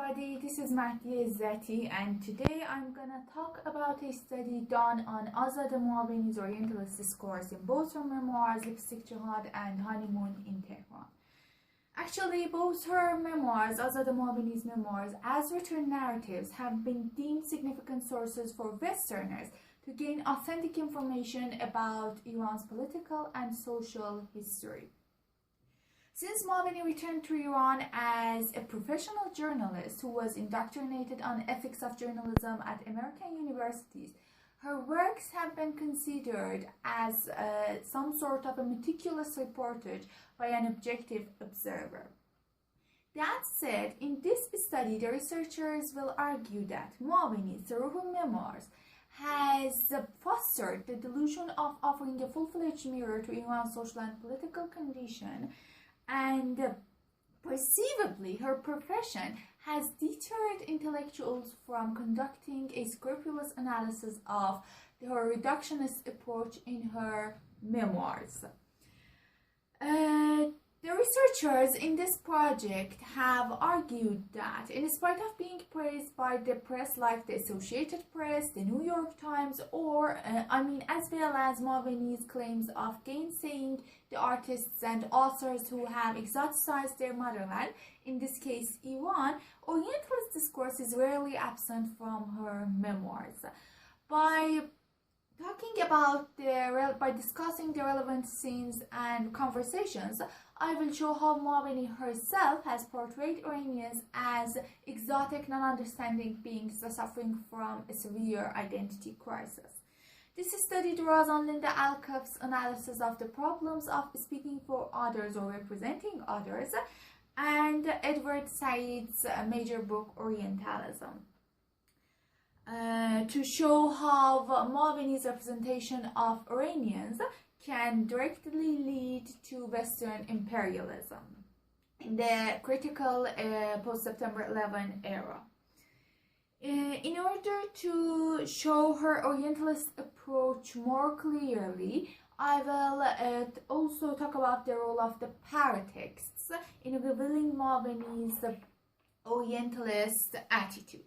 everybody, this is Mahdiyeh Ezzatikarami, and today I'm gonna talk about a study done on Azadeh Moaveni's Orientalist Discourse in both her memoirs, Jihad and Honeymoon in Tehran. Actually, both her memoirs, Azadeh Moaveni's memoirs, as written narratives, have been deemed significant sources for Westerners to gain authentic information about Iran's political and social history. Since Moaveni returned to Iran as a professional journalist who was indoctrinated on ethics of journalism at American universities, her works have been considered as some sort of a meticulous reportage by an objective observer. That said, in this study, the researchers will argue that Moaveni, through her memoirs, has fostered the delusion of offering a full-fledged mirror to Iran's social and political condition, and perceivably her profession has deterred intellectuals from conducting a scrupulous analysis of her reductionist approach in her memoirs. The researchers in this project have argued that, in spite of being praised by the press like the Associated Press, the New York Times, as well as Moaveni's claims of gainsaying the artists and authors who have exoticized their motherland, in this case Iran, Orientalist discourse is rarely absent from her memoirs. By discussing the relevant scenes and conversations, I will show how Moaveni herself has portrayed Iranians as exotic, non-understanding beings suffering from a severe identity crisis. This study draws on Linda Alcoff's analysis of the problems of speaking for others or representing others, and Edward Said's major book, Orientalism, to show how Moaveni's representation of Iranians can directly lead to Western imperialism in the critical post-September 11 era. In order to show her Orientalist approach more clearly, I will also talk about the role of the paratexts in revealing Moaveni's Orientalist attitude.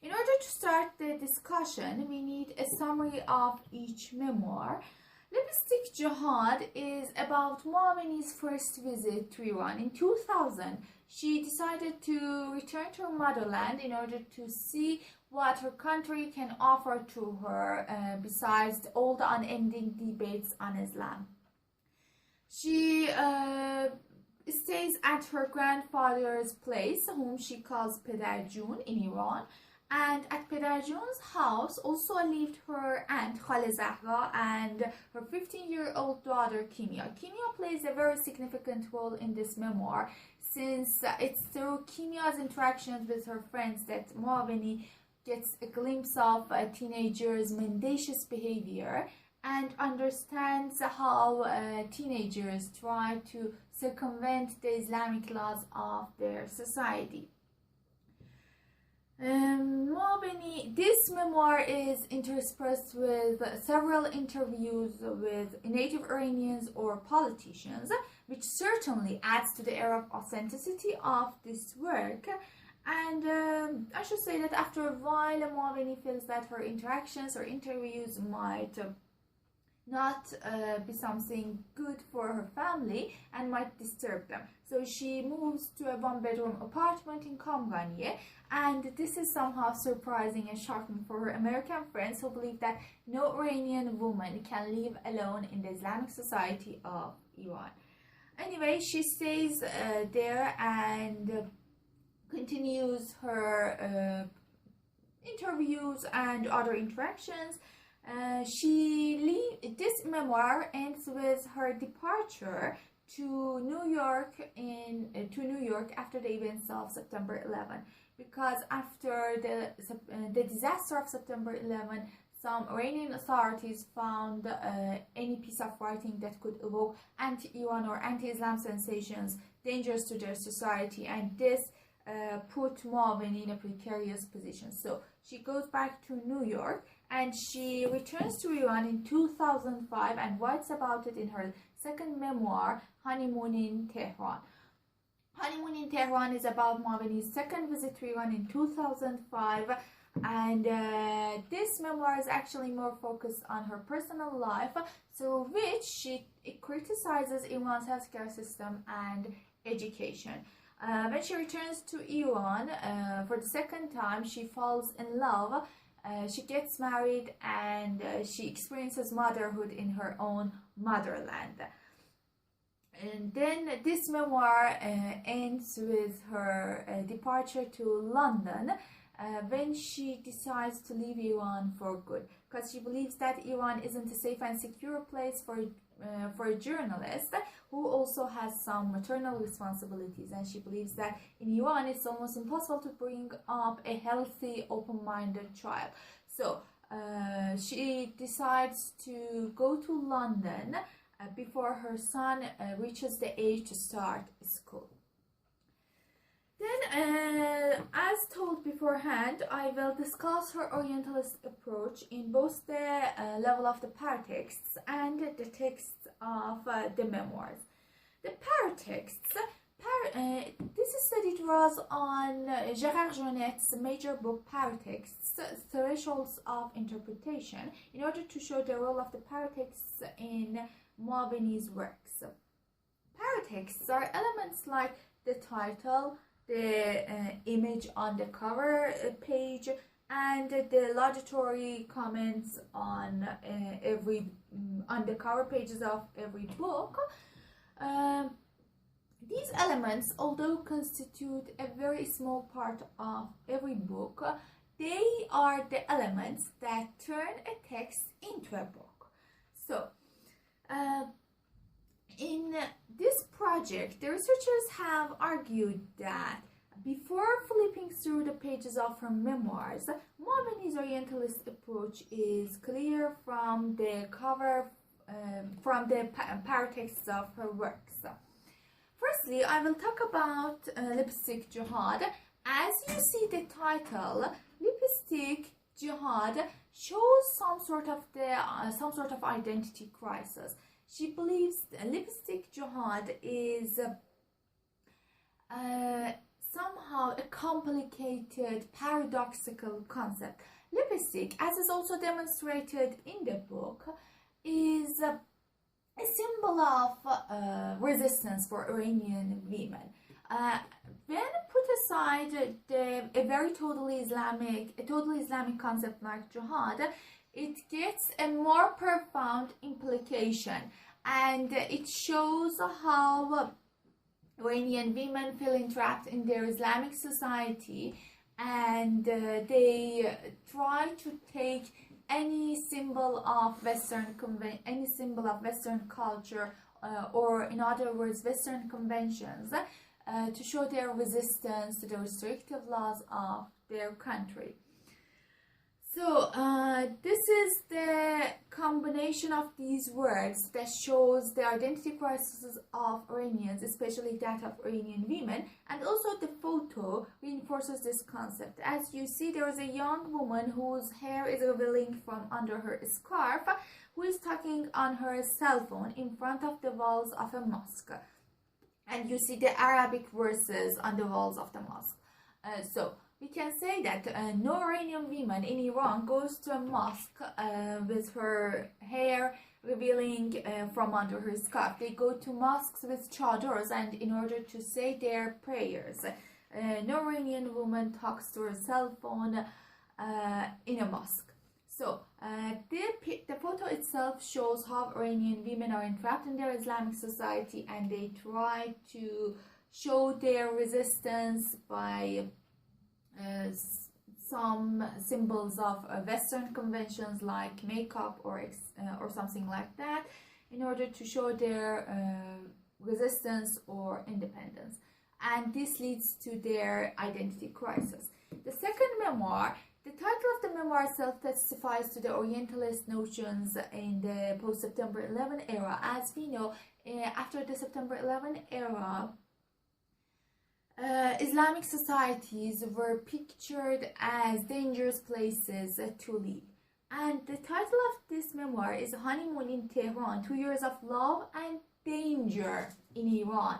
In order to start the discussion, we need a summary of each memoir. Lipstick Jihad is about Moaveni's first visit to Iran. In 2000, she decided to return to her motherland in order to see what her country can offer to her besides all the unending debates on Islam. She stays at her grandfather's place, whom she calls Pedarjun, in Iran. And at Pedarjun's house also lived her aunt Khale Zahra and her 15-year-old daughter Kimia. Kimia plays a very significant role in this memoir, since it's through Kimia's interactions with her friends that Moaveni gets a glimpse of a teenager's mendacious behavior and understands how teenagers try to circumvent the Islamic laws of their society. This memoir is interspersed with several interviews with native Iranians or politicians, which certainly adds to the air of authenticity of this work. And I should say that after a while, Moaveni feels that her interactions or interviews might not be something good for her family and might disturb them. So she moves to a one-bedroom apartment in Mahdiyeh, and this is somehow surprising and shocking for her American friends who believe that no Iranian woman can live alone in the Islamic society of Iran. Anyway, she stays there and continues her interviews and other interactions. This memoir ends with her departure to New York after the events of September 11, because after the disaster of September 11, some Iranian authorities found any piece of writing that could evoke anti-Iran or anti-Islam sensations dangerous to their society, and this put Moaveni in a precarious position. So she goes back to New York and she returns to Iran in 2005 and writes about it in her second memoir, Honeymoon in Tehran. Honeymoon in Tehran is about Moaveni's second visit to Iran in 2005, and this memoir is actually more focused on her personal life, through which she criticizes Iran's healthcare system and education. When she returns to Iran for the second time, she falls in love, she gets married, and she experiences motherhood in her own motherland. And then this memoir ends with her departure to London when she decides to leave Iran for good, because she believes that Iran isn't a safe and secure place for a journalist who also has some maternal responsibilities, and she believes that in Iran it's almost impossible to bring up a healthy, open-minded child. So she decides to go to London before her son reaches the age to start school. Then, as told beforehand, I will discuss her Orientalist approach in both the level of the paratexts and the texts of the memoirs. The paratexts, this study draws on Gérard Jonet's major book Paratexts, Thresholds of Interpretation, in order to show the role of the paratexts in Moaveni's works. Paratexts are elements like the title, the image on the cover page, and the laudatory comments on the cover pages of every book. These elements, although constitute a very small part of every book, they are the elements that turn a text into a book. So, in this project, the researchers have argued that before flipping through the pages of her memoirs, Moaveni's Orientalist approach is clear from the cover, from the paratexts of her works. Firstly, I will talk about Lipstick Jihad. As you see the title, Lipstick Jihad shows some sort of identity crisis. She believes lipstick jihad is somehow a complicated, paradoxical concept. Lipstick, as is also demonstrated in the book, is a symbol of resistance for Iranian women. When put aside a totally Islamic concept like jihad, it gets a more profound implication, and it shows how Iranian women feel entrapped in their Islamic society, and they try to take any symbol of Western culture, or in other words, Western conventions, to show their resistance to the restrictive laws of their country. So this is the combination of these words that shows the identity crisis of Iranians, especially that of Iranian women, and also the photo reinforces this concept. As you see, there is a young woman whose hair is revealing from under her scarf, who is talking on her cell phone in front of the walls of a mosque. And you see the Arabic verses on the walls of the mosque. So we can say that no Iranian woman in Iran goes to a mosque with her hair revealing from under her scarf. They go to mosques with chadors and in order to say their prayers. No Iranian woman talks to her cell phone in a mosque. So the photo itself shows how Iranian women are entrapped in their Islamic society, and they try to show their resistance by some symbols of Western conventions like makeup or something like that, in order to show their resistance or independence. And this leads to their identity crisis. The second memoir, the title of the memoir itself testifies to the Orientalist notions in the post-September 11 era. As we know, after the September 11 era, Islamic societies were pictured as dangerous places to live. And the title of this memoir is Honeymoon in Tehran, 2 years of love and danger in Iran.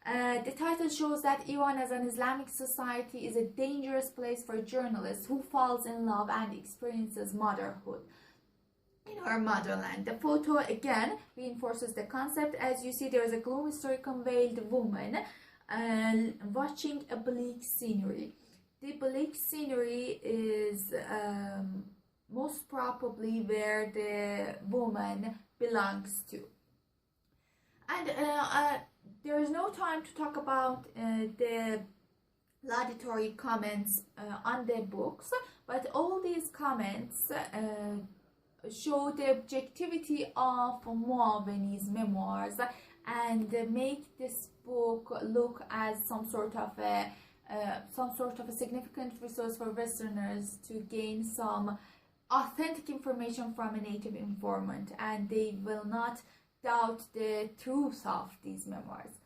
The title shows that Iran as an Islamic society is a dangerous place for journalists who falls in love and experiences motherhood in her motherland. The photo again reinforces the concept. As you see, there is a gloomy story-come veiled woman watching a bleak scenery. The bleak scenery is most probably where the woman belongs to. And there is no time to talk about the laudatory comments on the books, but all these comments show the objectivity of Moaveni's memoirs and make this book look as some sort of a significant resource for Westerners to gain some authentic information from a native informant, and they will not doubt the truth of these memoirs.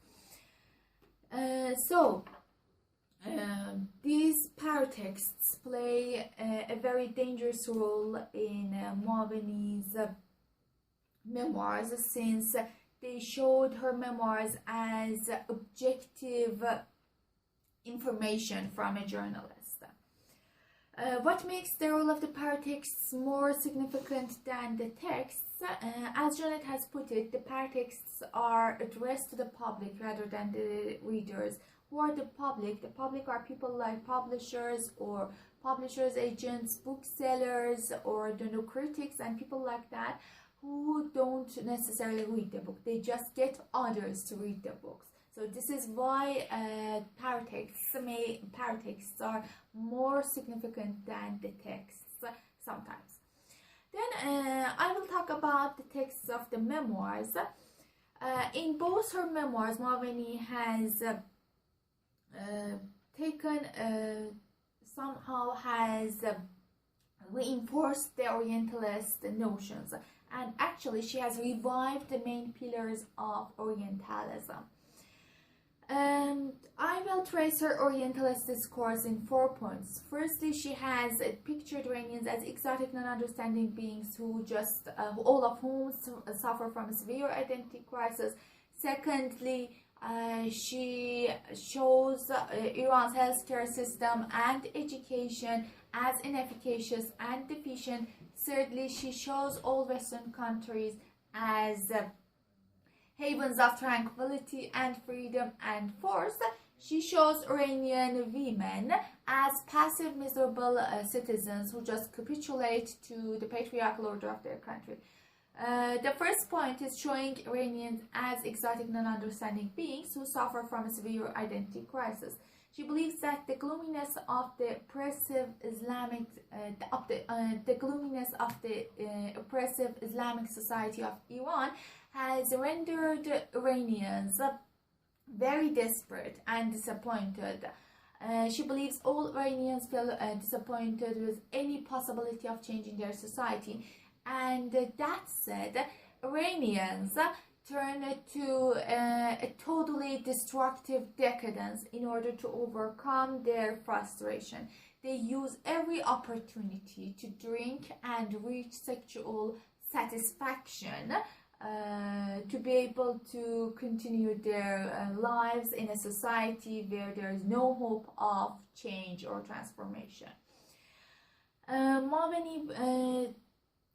These paratexts play a very dangerous role in Moaveni's memoirs, since they showed her memoirs as objective information from a journalist. What makes the role of the paratexts more significant than the texts? As Janet has put it, the paratexts are addressed to the public rather than the readers. Who are the public? The public are people like publishers or publishers' agents, booksellers, or critics, and people like that who don't necessarily read the book. They just get others to read the books. So this is why paratexts are more significant than the texts sometimes. Then I will talk about the texts of the memoirs. In both her memoirs, Moaveni has reinforced the Orientalist notions, and actually she has revived the main pillars of Orientalism. I will trace her Orientalist discourse in 4 points. Firstly, she has pictured Iranians as exotic, non-understanding beings who all of whom suffer from a severe identity crisis. Secondly, she shows Iran's healthcare system and education as inefficacious and deficient. Thirdly, she shows all Western countries as havens of tranquility and freedom. And fourth, she shows Iranian women as passive, miserable citizens who just capitulate to the patriarchal order of their country. The first point is showing Iranians as exotic, non-understanding beings who suffer from a severe identity crisis. She believes that the gloominess of the oppressive Islamic society of Iran has rendered Iranians very desperate and disappointed. She believes all Iranians feel disappointed with any possibility of changing their society. And that said, Iranians turn to a totally destructive decadence in order to overcome their frustration. They use every opportunity to drink and reach sexual satisfaction to be able to continue their lives in a society where there is no hope of change or transformation.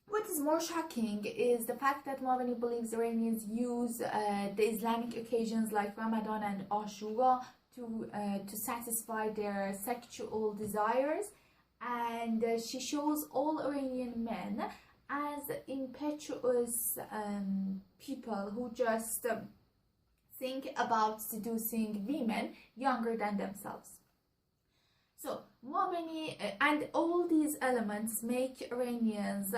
What is more shocking is the fact that Moaveni believes Iranians use the Islamic occasions like Ramadan and Ashura to satisfy their sexual desires, and she shows all Iranian men as impetuous people who just think about seducing women younger than themselves. So Moaveni and all these elements make Iranians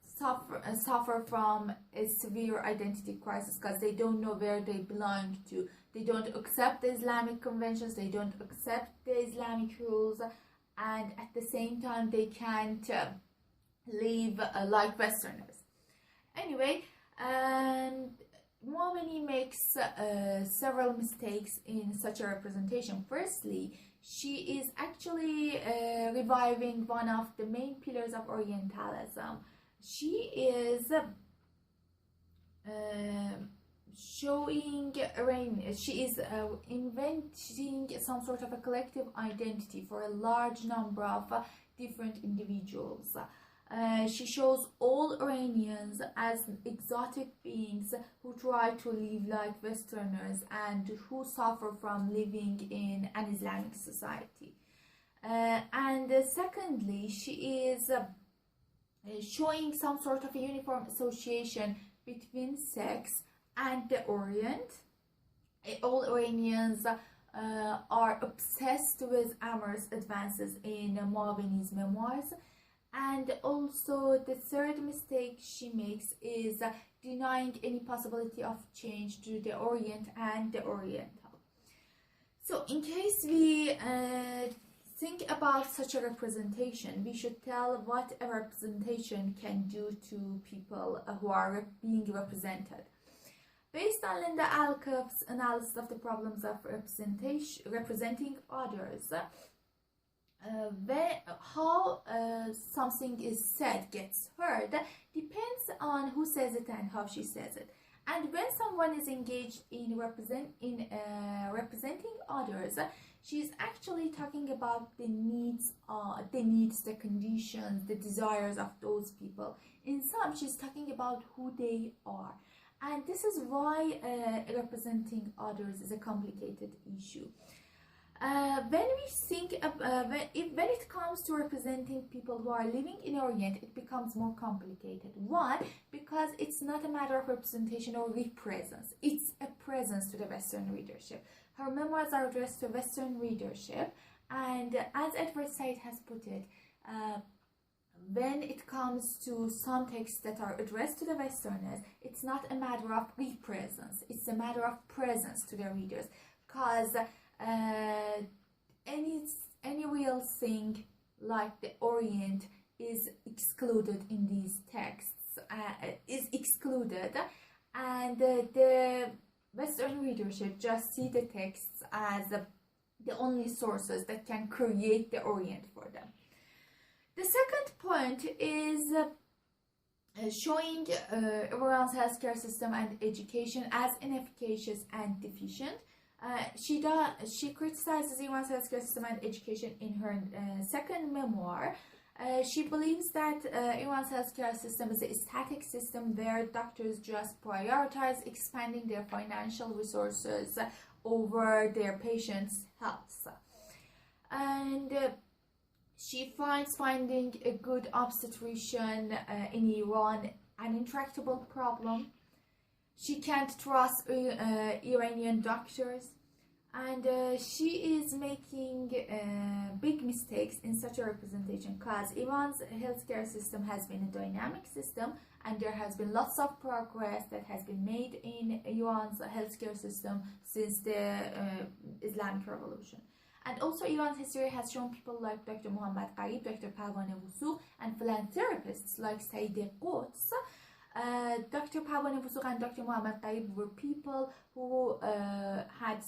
suffer from a severe identity crisis because they don't know where they belong to. They don't accept the Islamic conventions, they don't accept the Islamic rules, and at the same time they can't live like Westerners. Anyway, Moaveni makes several mistakes in such a representation. Firstly, she is actually reviving one of the main pillars of Orientalism. She is showing she is inventing some sort of a collective identity for a large number of different individuals. She shows all Iranians as exotic beings who try to live like Westerners and who suffer from living in an Islamic society. And secondly, she is showing some sort of a uniform association between sex and the Orient. All Iranians are obsessed with amorous advances in Moaveni's memoirs. And also the third mistake she makes is denying any possibility of change to the Orient and the Oriental. So in case we think about such a representation, we should tell what a representation can do to people who are being represented. Based on Linda Alcoff's analysis of the problems of representing others, how something is said gets heard depends on who says it and how she says it. And when someone is engaged in representing others, she's actually talking about the needs, the conditions, the desires of those people. In some, she's talking about who they are. And this is why representing others is a complicated issue. When we think when it comes to representing people who are living in Orient, it becomes more complicated. Why? Because it's not a matter of representation or represence. It's a presence to the Western readership. Her memoirs are addressed to Western readership, and as Edward Said has put it, when it comes to some texts that are addressed to the Westerners, it's not a matter of represence. It's a matter of presence to the readers, because any real thing like the Orient is excluded in these texts, and the Western readership just see the texts as the only sources that can create the Orient for them. The second point is showing Iran's healthcare system and education as inefficacious and deficient. She criticizes Iran's healthcare system and education in her second memoir. She believes that Iran's healthcare system is a static system where doctors just prioritize expanding their financial resources over their patients' health. And she finds finding a good obstetrician in Iran an intractable problem. She can't trust Iranian doctors, and she is making big mistakes in such a representation, because Iran's healthcare system has been a dynamic system, and there has been lots of progress that has been made in Iran's healthcare system since the Islamic Revolution. And also Iran's history has shown people like Dr. Mohammad Qarib, Dr. Parvaneh Wusuq, and philanthropists like Saeed Quds. Dr. Parvaneh Wusuq and Dr. Mohammad Qarib were people who had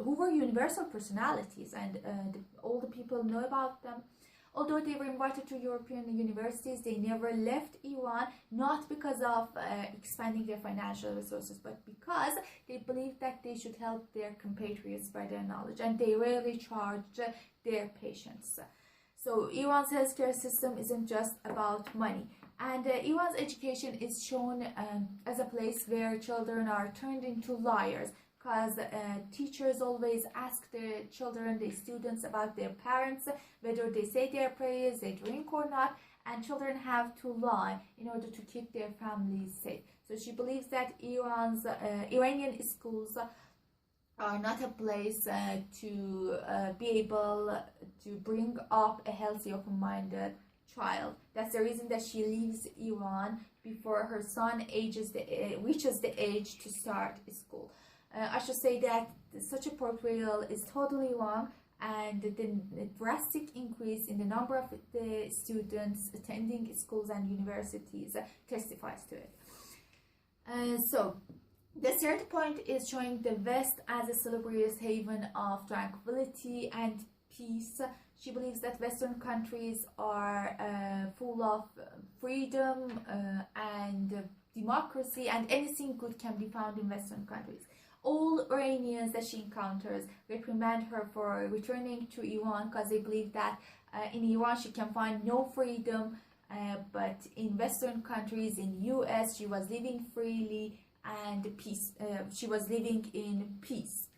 who were universal personalities, and all the people know about them. Although they were invited to European universities, they never left Iran, not because of expanding their financial resources, but because they believed that they should help their compatriots by their knowledge, and they rarely charged their patients. So Iran's healthcare system isn't just about money. And Iran's education is shown as a place where children are turned into liars, because teachers always ask their children, their students, about their parents, whether they say their prayers, they drink or not, and children have to lie in order to keep their families safe. So she believes that Iranian schools are not a place to be able to bring up a healthy, open-minded child. That's the reason that she leaves Iran before her son reaches the age to start school. I should say that such a portrayal is totally wrong, and the drastic increase in the number of the students attending schools and universities testifies to it. So the third point is showing the West as a salubrious haven of tranquility and peace. She believes that Western countries are full of freedom and democracy and anything good can be found in Western countries. All Iranians that she encounters reprimand her for returning to Iran because they believe that in Iran she can find no freedom, but in Western countries, in US, she was living freely and peace. She was living in peace.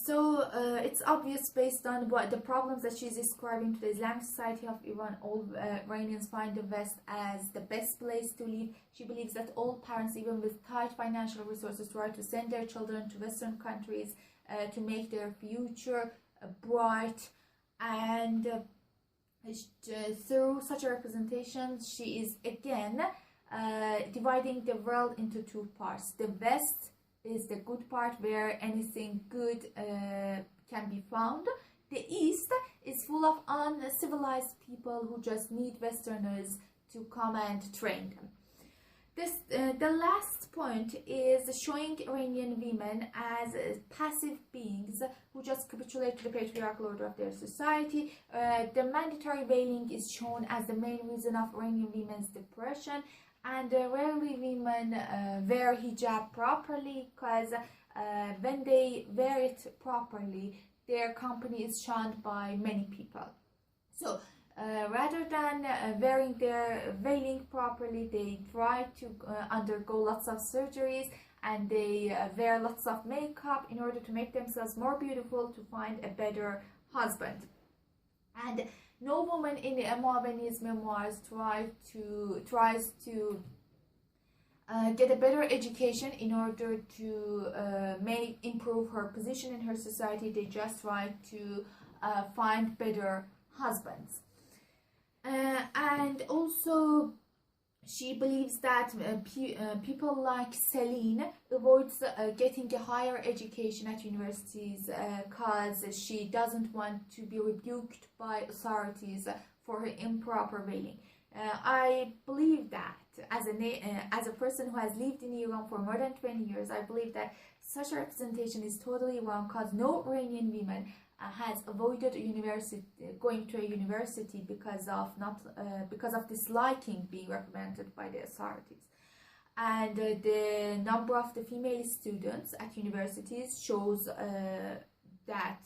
So it's obvious based on what the problems that she's describing to the Islamic society of Iran, all Iranians find the West as the best place to live. She believes that all parents, even with tight financial resources, try to send their children to Western countries to make their future bright. And through such a representation, she is again dividing the world into two parts. The West is the good part where anything good can be found. The East is full of uncivilized people who just need Westerners to come and train them. The last point is showing Iranian women as passive beings who just capitulate to the patriarchal order of their society. The mandatory veiling is shown as the main reason of Iranian women's depression, and rarely women wear hijab properly, because when they wear it properly, their company is shunned by many people. So rather than wearing their veiling properly, they try to undergo lots of surgeries, and they wear lots of makeup in order to make themselves more beautiful to find a better husband. And no woman in Moaveni's memoirs tries to get a better education in order to improve her position in her society. They just try to find better husbands. And also she believes that people like Celine avoids getting a higher education at universities because she doesn't want to be rebuked by authorities for her improper veiling. I believe that as a person who has lived in Iran for more than 20 years, I believe that such a representation is totally wrong, because no Iranian woman has avoided going to a university because of disliking being reprimanded by the authorities. And the number of the female students at universities shows that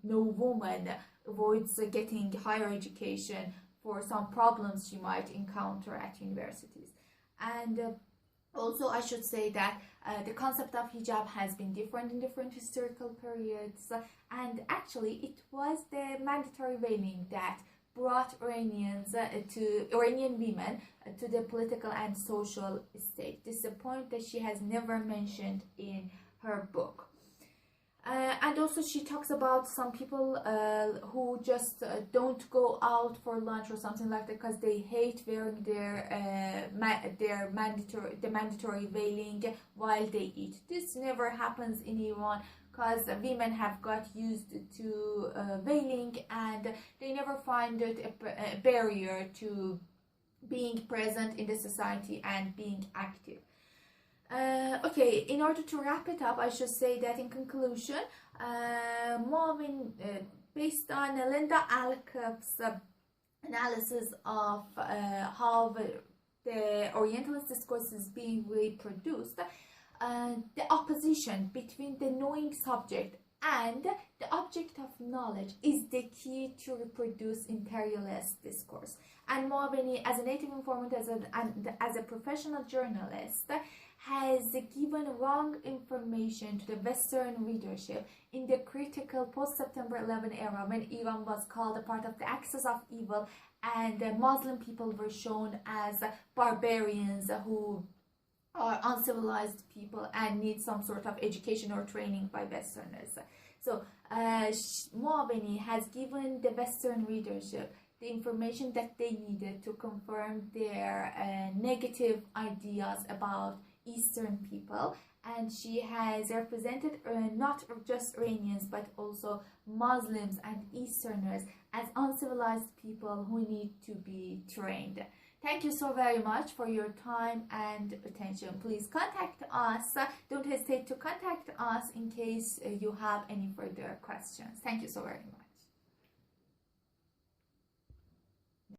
no woman avoids getting higher education for some problems she might encounter at universities. And also, I should say that the concept of hijab has been different in different historical periods, and actually it was the mandatory veiling that brought Iranian women to the political and social stage. This is a point that she has never mentioned in her book. And also she talks about some people who just don't go out for lunch or something like that because they hate wearing their mandatory veiling while they eat. This never happens in Iran because women have got used to veiling, and they never find it a barrier to being present in the society and being active. Okay, in order to wrap it up, I should say that in conclusion, Moaveni, based on Linda Alcott's analysis of how the Orientalist discourse is being reproduced, the opposition between the knowing subject and the object of knowledge is the key to reproduce imperialist discourse. And Moaveni, as a native informant, as a professional journalist, has given wrong information to the Western readership in the critical post-September 11 era, when Iran was called a part of the axis of evil and Muslim people were shown as barbarians who are uncivilized people and need some sort of education or training by Westerners. So Moaveni has given the Western readership the information that they needed to confirm their negative ideas about Eastern people, and she has represented not just Iranians but also Muslims and Easterners as uncivilized people who need to be trained. Thank you so very much for your time and attention. Please contact us. Don't hesitate to contact us in case you have any further questions. Thank you so very much.